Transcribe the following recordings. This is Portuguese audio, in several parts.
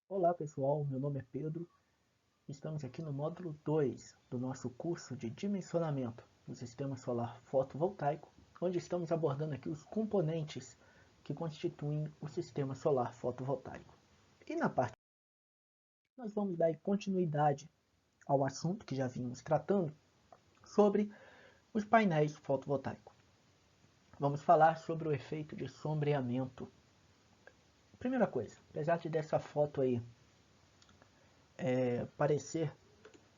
Olá pessoal, meu nome é Pedro. Estamos aqui no módulo 2 do nosso curso de dimensionamento do sistema solar fotovoltaico, onde estamos abordando aqui os componentes que constituem o sistema solar fotovoltaico. E na parte nós vamos dar continuidade ao assunto que já vimos tratando sobre os painéis fotovoltaicos. Vamos falar sobre o efeito de sombreamento. Primeira coisa, apesar de dessa foto aí parecer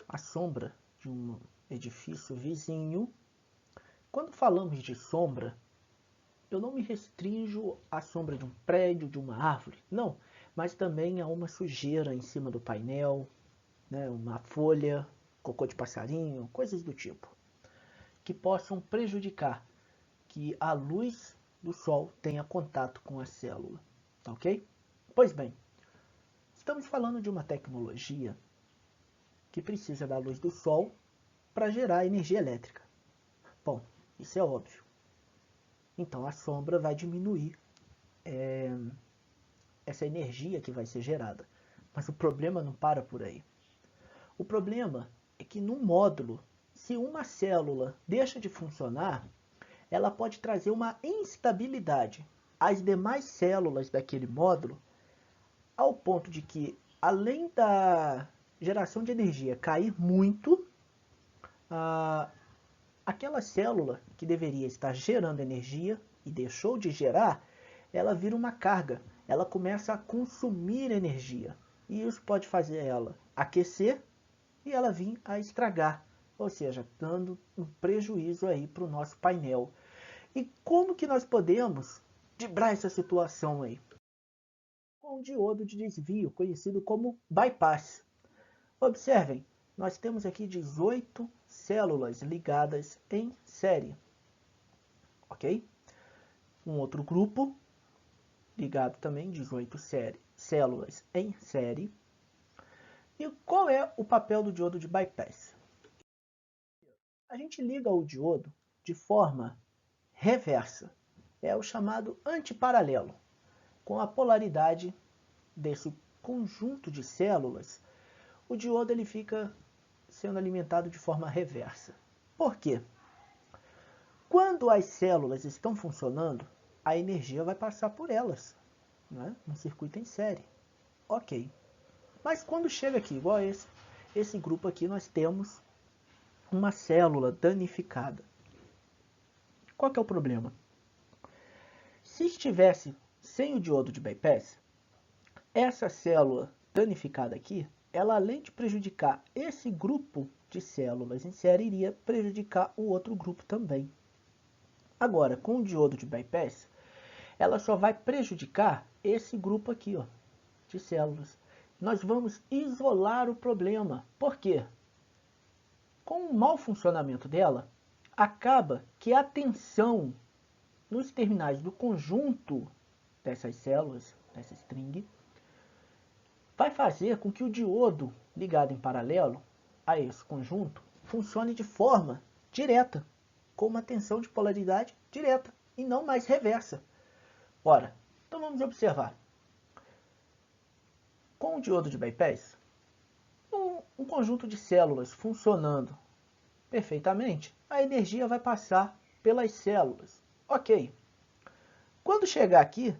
a sombra de um edifício vizinho, quando falamos de sombra, eu não me restringo à sombra de um prédio, de uma árvore, não, mas também a uma sujeira em cima do painel, né, uma folha, cocô de passarinho, coisas do tipo, que possam prejudicar que a luz do sol tenha contato com a célula, tá ok? Pois bem, estamos falando de uma tecnologia que precisa da luz do sol para gerar energia elétrica. Bom, isso é óbvio. Então a sombra vai diminuir essa energia que vai ser gerada. Mas o problema não para por aí. O problema é que no módulo, se uma célula deixa de funcionar, ela pode trazer uma instabilidade às demais células daquele módulo, ao ponto de que, além da geração de energia cair muito, aquela célula que deveria estar gerando energia e deixou de gerar, ela vira uma carga. Ela começa a consumir energia. E isso pode fazer ela aquecer e ela vir a estragar. Ou seja, dando um prejuízo aí para o nosso painel. E como que nós podemos driblar essa situação aí? Com um diodo de desvio, conhecido como bypass. Observem, nós temos aqui 18 células ligadas em série, ok? Um outro grupo ligado também, 18 células em série. E qual é o papel do diodo de bypass? A gente liga o diodo de forma reversa, é o chamado antiparalelo, com a polaridade desse conjunto de células, o diodo ele fica sendo alimentado de forma reversa. Por quê? Quando as células estão funcionando, a energia vai passar por elas, né? No circuito em série. Ok. Mas quando chega aqui, igual esse grupo aqui, nós temos uma célula danificada. Qual que é o problema? Se estivesse sem o diodo de bypass, essa célula danificada aqui, ela além de prejudicar esse grupo de células em série, iria prejudicar o outro grupo também. Agora, com o diodo de bypass, ela só vai prejudicar esse grupo aqui, ó, de células. Nós vamos isolar o problema. Por quê? Com o mau funcionamento dela, acaba que a tensão nos terminais do conjunto dessas células, dessa string, vai fazer com que o diodo ligado em paralelo a esse conjunto funcione de forma direta, com uma tensão de polaridade direta e não mais reversa. Ora, então vamos observar. Com o diodo de bypass, um conjunto de células funcionando perfeitamente, a energia vai passar pelas células. Ok. Quando chegar aqui,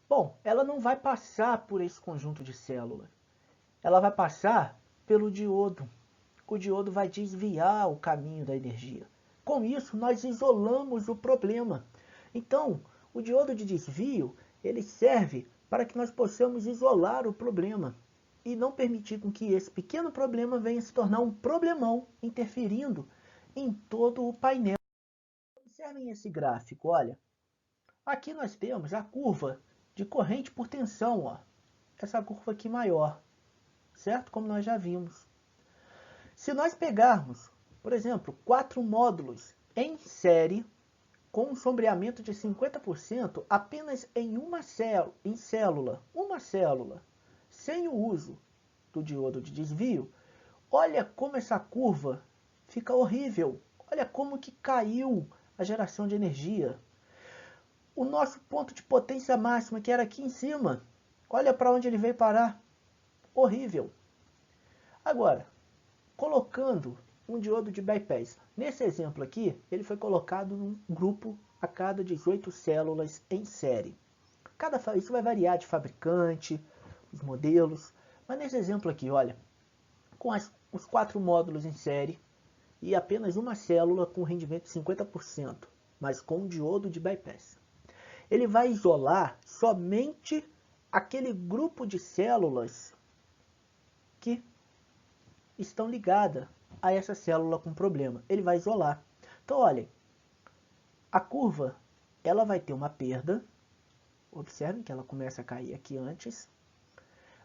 bom, ela não vai passar por esse conjunto de células. Ela vai passar pelo diodo. O diodo vai desviar o caminho da energia. Com isso, nós isolamos o problema. Então, o diodo de desvio, ele serve para que nós possamos isolar o problema e não permitir com que esse pequeno problema venha se tornar um problemão, interferindo em todo o painel. Observem esse gráfico, olha. Aqui nós temos a curva de corrente por tensão, ó. Essa curva aqui maior, certo? Como nós já vimos. Se nós pegarmos, por exemplo, 4 módulos em série, com um sombreamento de 50% apenas em uma célula, sem o uso do diodo de desvio, olha como essa curva fica horrível. Olha como que caiu a geração de energia. O nosso ponto de potência máxima, que era aqui em cima, Olha para onde ele veio parar. Horrível. Agora, colocando um diodo de bypass. Nesse exemplo aqui, ele foi colocado num grupo a cada 18 células em série. Isso vai variar de fabricante, os modelos, mas nesse exemplo aqui, olha, com os 4 módulos em série e apenas uma célula com rendimento de 50%, mas com um diodo de bypass. Ele vai isolar somente aquele grupo de células que estão ligadas a essa célula com problema. Ele vai isolar. Então, olhem, a curva ela vai ter uma perda. Observem que ela começa a cair aqui antes.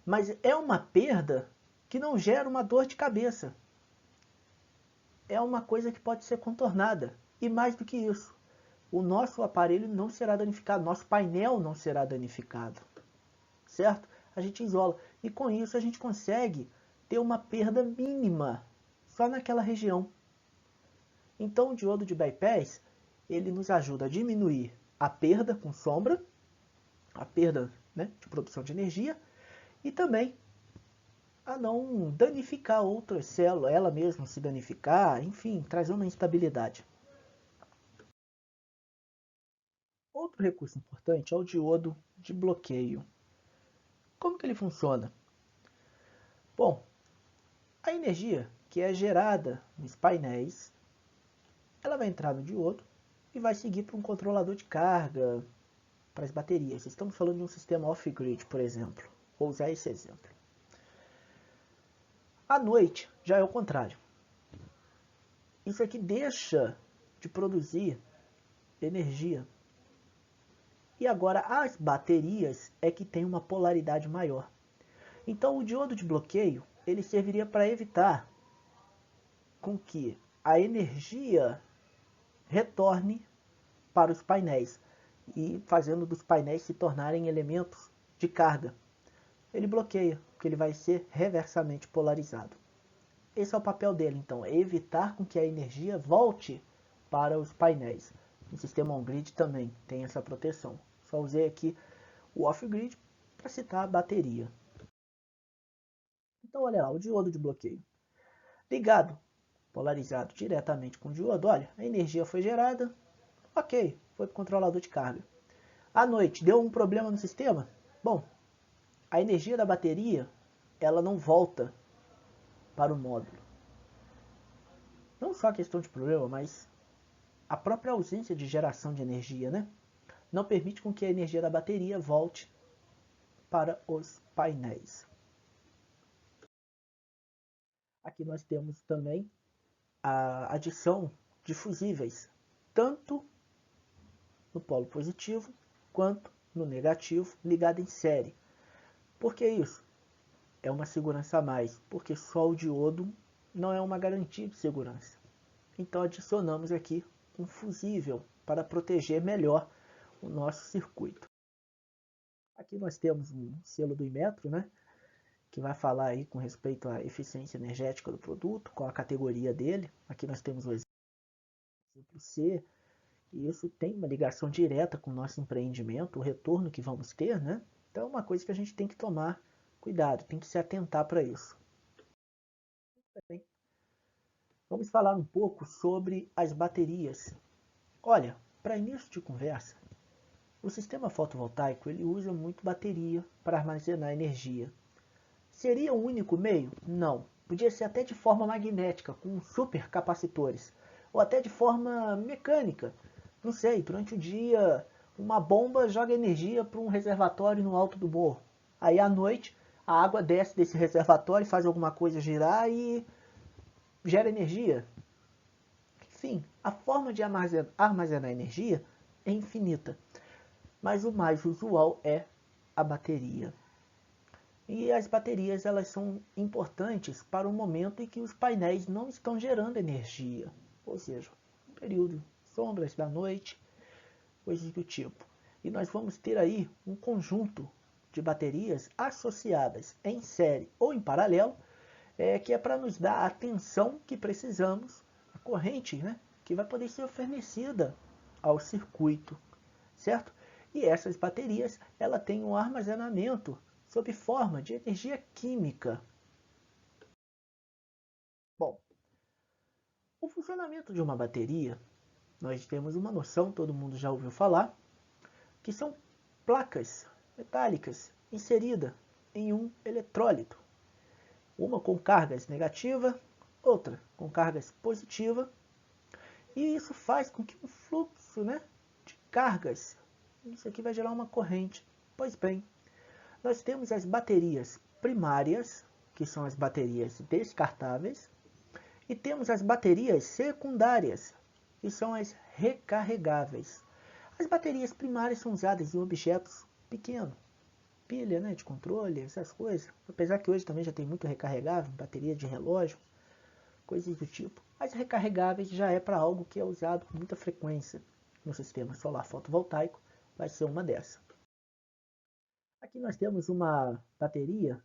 Mas é uma perda que não gera uma dor de cabeça. É uma coisa que pode ser contornada. E mais do que isso, o nosso aparelho não será danificado, nosso painel não será danificado. Certo? A gente isola. E com isso a gente consegue ter uma perda mínima só naquela região. Então o diodo de bypass, ele nos ajuda a diminuir a perda com sombra, a perda, né, de produção de energia, e também a não danificar outras células, ela mesma se danificar, enfim, trazer uma instabilidade. Outro recurso importante é o diodo de bloqueio. Como que ele funciona? Bom, a energia que é gerada nos painéis, ela vai entrar no diodo e vai seguir para um controlador de carga, para as baterias. Estamos falando de um sistema off-grid, por exemplo. Vou usar esse exemplo. À noite já é o contrário. Isso aqui deixa de produzir energia. E agora as baterias é que tem uma polaridade maior. Então o diodo de bloqueio, ele serviria para evitar com que a energia retorne para os painéis e fazendo dos painéis se tornarem elementos de carga. Ele bloqueia, porque ele vai ser reversamente polarizado. Esse é o papel dele, então, é evitar com que a energia volte para os painéis. O sistema on-grid também tem essa proteção. Só usei aqui o off-grid para citar a bateria. Então, olha lá, o diodo de bloqueio. Ligado, polarizado diretamente com o diodo, olha, a energia foi gerada, ok, foi para o controlador de carga. À noite, deu um problema no sistema? Bom, a energia da bateria, ela não volta para o módulo. Não só a questão de problema, mas a própria ausência de geração de energia, né? Não permite com que a energia da bateria volte para os painéis. Aqui nós temos também a adição de fusíveis, tanto no polo positivo quanto no negativo, ligado em série. Por que isso? É uma segurança a mais, porque só o diodo não é uma garantia de segurança. Então adicionamos aqui um fusível para proteger melhor o nosso circuito. Aqui nós temos um selo do Inmetro, né, que vai falar aí com respeito à eficiência energética do produto, com a categoria dele. Aqui nós temos o exemplo C, e isso tem uma ligação direta com o nosso empreendimento, o retorno que vamos ter, né? Então é uma coisa que a gente tem que tomar cuidado, tem que se atentar para isso. Vamos falar um pouco sobre as baterias. Olha, para início de conversa, o sistema fotovoltaico ele usa muito bateria para armazenar energia. Seria o único meio? Não. Podia ser até de forma magnética, com supercapacitores, ou até de forma mecânica. Não sei, durante o dia uma bomba joga energia para um reservatório no alto do morro. Aí à noite a água desce desse reservatório, faz alguma coisa girar e gera energia. Enfim, a forma de armazenar energia é infinita. Mas o mais usual é a bateria. E as baterias elas são importantes para o momento em que os painéis não estão gerando energia. Ou seja, um período sombras da noite, coisas do tipo. E nós vamos ter aí um conjunto de baterias associadas em série ou em paralelo, que é para nos dar a tensão que precisamos, a corrente, né, que vai poder ser fornecida ao circuito, certo? E essas baterias, ela tem um armazenamento sob forma de energia química. Bom, o funcionamento de uma bateria, nós temos uma noção, todo mundo já ouviu falar, que são placas metálicas inseridas em um eletrólito. Uma com cargas negativa, outra com cargas positiva. E isso faz com que o fluxo, de cargas, isso aqui vai gerar uma corrente. Pois bem, nós temos as baterias primárias, que são as baterias descartáveis, e temos as baterias secundárias, que são as recarregáveis. As baterias primárias são usadas em objetos pequenos, pilha, de controle, essas coisas. Apesar que hoje também já tem muito recarregável, bateria de relógio, coisas do tipo. As recarregáveis já é para algo que é usado com muita frequência no sistema solar fotovoltaico, vai ser uma dessa. Aqui nós temos uma bateria,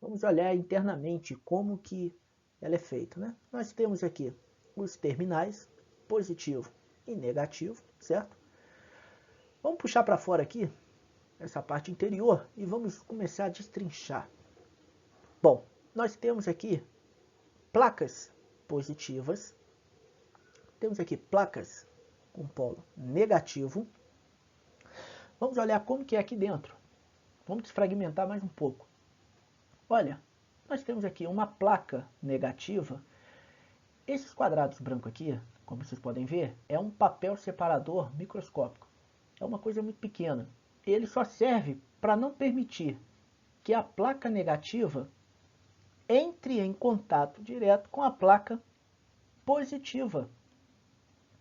vamos olhar internamente como que ela é feita. Nós temos aqui os terminais, positivo e negativo, certo? Vamos puxar para fora aqui, essa parte interior, e vamos começar a destrinchar. Bom, nós temos aqui placas positivas, temos aqui placas com polo negativo. Vamos olhar como que é aqui dentro. Vamos desfragmentar mais um pouco. Olha, nós temos aqui uma placa negativa. Esses quadrados brancos aqui, como vocês podem ver, é um papel separador microscópico. É uma coisa muito pequena. Ele só serve para não permitir que a placa negativa entre em contato direto com a placa positiva,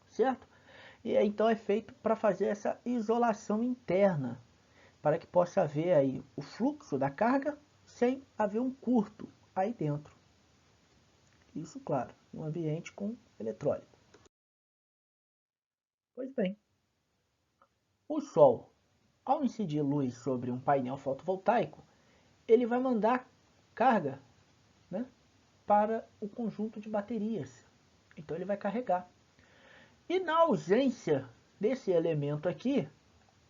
certo? E então é feito para fazer essa isolação interna, para que possa haver aí o fluxo da carga sem haver um curto aí dentro. Isso, claro, no ambiente com eletrólito. Pois bem, o Sol, ao incidir luz sobre um painel fotovoltaico, ele vai mandar carga, para o conjunto de baterias. Então ele vai carregar. E na ausência desse elemento aqui,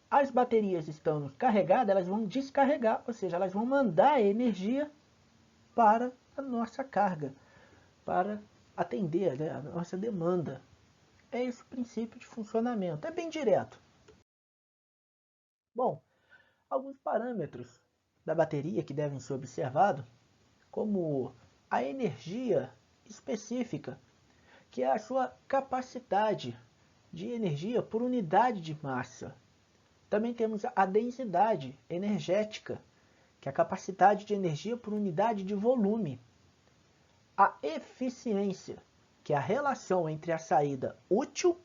as baterias estando carregadas, elas vão descarregar, ou seja, elas vão mandar energia para a nossa carga, para atender a nossa demanda. É esse o princípio de funcionamento. É bem direto. Bom, alguns parâmetros da bateria que devem ser observados, como a energia específica, que é a sua capacidade de energia por unidade de massa. Também temos a densidade energética, que é a capacidade de energia por unidade de volume. A eficiência, que é a relação entre a saída útil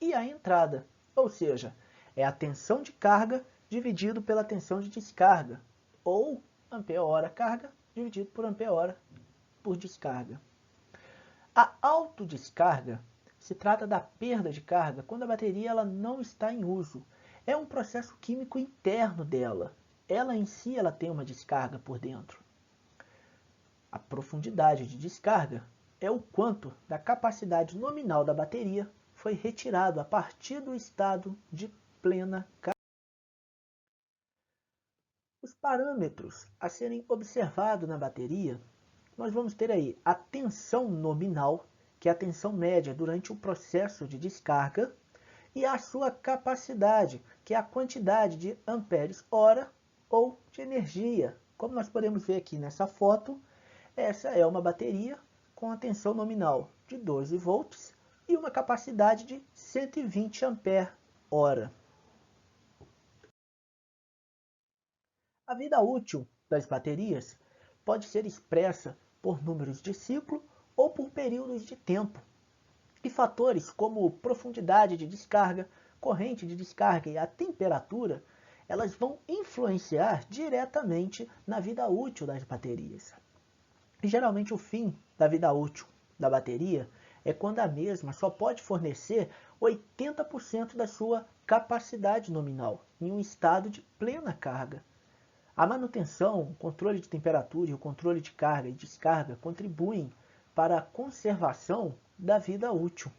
e a entrada, ou seja, é a tensão de carga dividido pela tensão de descarga, ou ampere-hora carga dividido por ampere-hora por descarga. A autodescarga se trata da perda de carga quando a bateria ela não está em uso. É um processo químico interno dela. Ela em si ela tem uma descarga por dentro. A profundidade de descarga é o quanto da capacidade nominal da bateria foi retirado a partir do estado de plena carga. Os parâmetros a serem observados na bateria, nós vamos ter aí a tensão nominal, que é a tensão média durante o processo de descarga, e a sua capacidade, que é a quantidade de amperes-hora ou de energia. Como nós podemos ver aqui nessa foto, essa é uma bateria com a tensão nominal de 12 volts e uma capacidade de 120 ampere-hora. A vida útil das baterias pode ser expressa por números de ciclo ou por períodos de tempo. E fatores como profundidade de descarga, corrente de descarga e a temperatura, elas vão influenciar diretamente na vida útil das baterias. E geralmente o fim da vida útil da bateria é quando a mesma só pode fornecer 80% da sua capacidade nominal, em um estado de plena carga. A manutenção, o controle de temperatura e o controle de carga e descarga contribuem para a conservação da vida útil.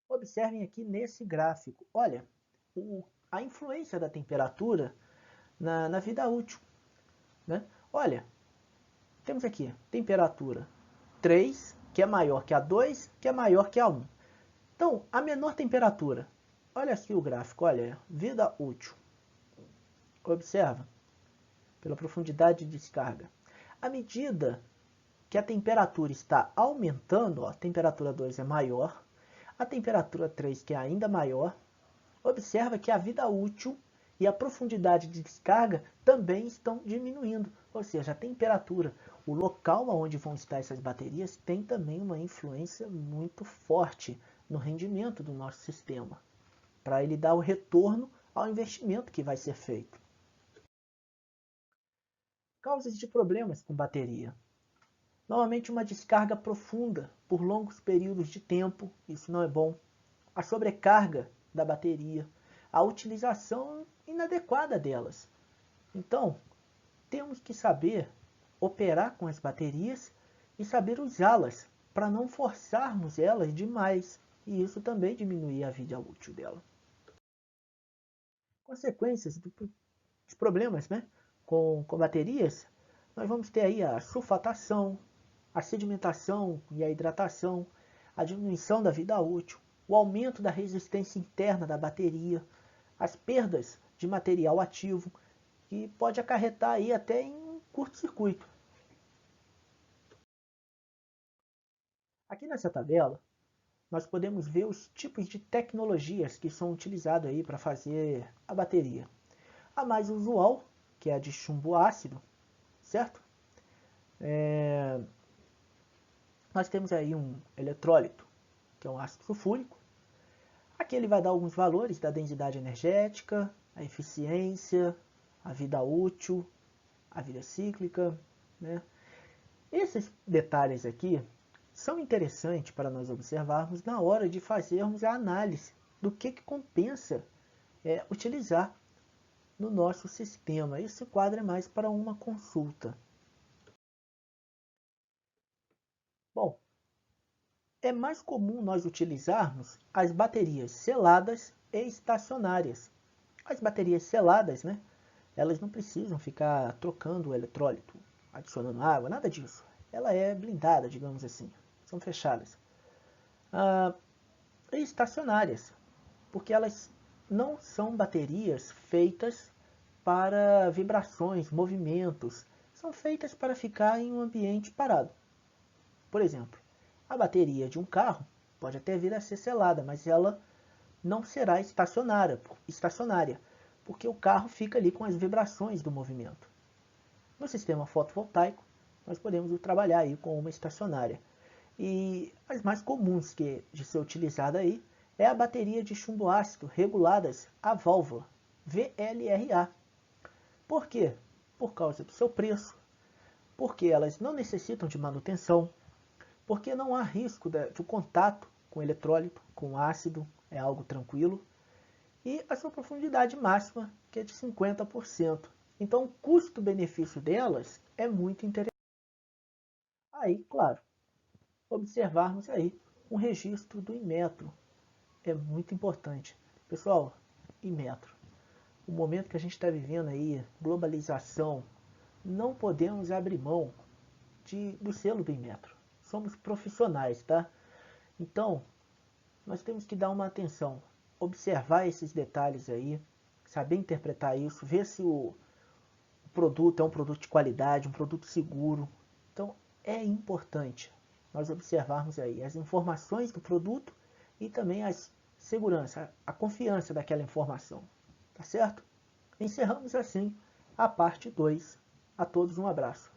Observem aqui nesse gráfico, olha, a influência da temperatura na vida útil, né? Olha, temos aqui temperatura 3, que é maior que a 2, que é maior que a 1. Então, a menor temperatura, olha aqui o gráfico, olha, vida útil. Observa, pela profundidade de descarga. À medida que a temperatura está aumentando, ó, a temperatura 2 é maior, a temperatura 3, que é ainda maior, observa que a vida útil e a profundidade de descarga também estão diminuindo. Ou seja, a temperatura, o local onde vão estar essas baterias tem também uma influência muito forte no rendimento do nosso sistema, para ele dar o retorno ao investimento que vai ser feito. Causas de problemas com bateria. Normalmente uma descarga profunda por longos períodos de tempo, isso não é bom. A sobrecarga da bateria, a utilização inadequada delas. Então, temos que saber operar com as baterias e saber usá-las para não forçarmos elas demais e isso também diminuir a vida útil dela. Consequências dos problemas, né, com baterias, nós vamos ter aí a sulfatação, a sedimentação e a hidratação, a diminuição da vida útil, o aumento da resistência interna da bateria, as perdas de material ativo, que pode acarretar aí até em um curto-circuito. Aqui nessa tabela, nós podemos ver os tipos de tecnologias que são utilizadas aí para fazer a bateria. A mais usual, que é a de chumbo ácido, certo? Nós temos aí um eletrólito, que é um ácido sulfúrico. Aqui ele vai dar alguns valores da densidade energética, a eficiência, a vida útil, a vida cíclica, né? Esses detalhes aqui são interessantes para nós observarmos na hora de fazermos a análise do que compensa utilizar no nosso sistema. Esse quadro é mais para uma consulta. Bom, é mais comum nós utilizarmos as baterias seladas e estacionárias. As baterias seladas, né, elas não precisam ficar trocando o eletrólito, adicionando água, nada disso. Ela é blindada, digamos assim, são fechadas. E estacionárias, porque elas não são baterias feitas para vibrações, movimentos, são feitas para ficar em um ambiente parado. Por exemplo, a bateria de um carro pode até vir a ser selada, mas ela não será estacionária, porque o carro fica ali com as vibrações do movimento. No sistema fotovoltaico, nós podemos trabalhar aí com uma estacionária. E as mais comuns de ser utilizada aí é a bateria de chumbo ácido reguladas a válvula, VLRA. Por quê? Por causa do seu preço, porque elas não necessitam de manutenção, porque não há risco do contato com eletrólito, com ácido, é algo tranquilo, e a sua profundidade máxima, que é de 50%. Então, o custo-benefício delas é muito interessante. Aí, claro, observarmos aí um registro do Inmetro. É muito importante. Pessoal, Inmetro. O momento que a gente está vivendo aí, globalização, não podemos abrir mão do selo do Inmetro. Somos profissionais, tá? Então, nós temos que dar uma atenção, observar esses detalhes aí, saber interpretar isso, ver se o produto é um produto de qualidade, um produto seguro. Então, é importante nós observarmos aí as informações do produto e também a segurança, a confiança daquela informação. Tá certo? Encerramos assim a parte 2. A todos um abraço.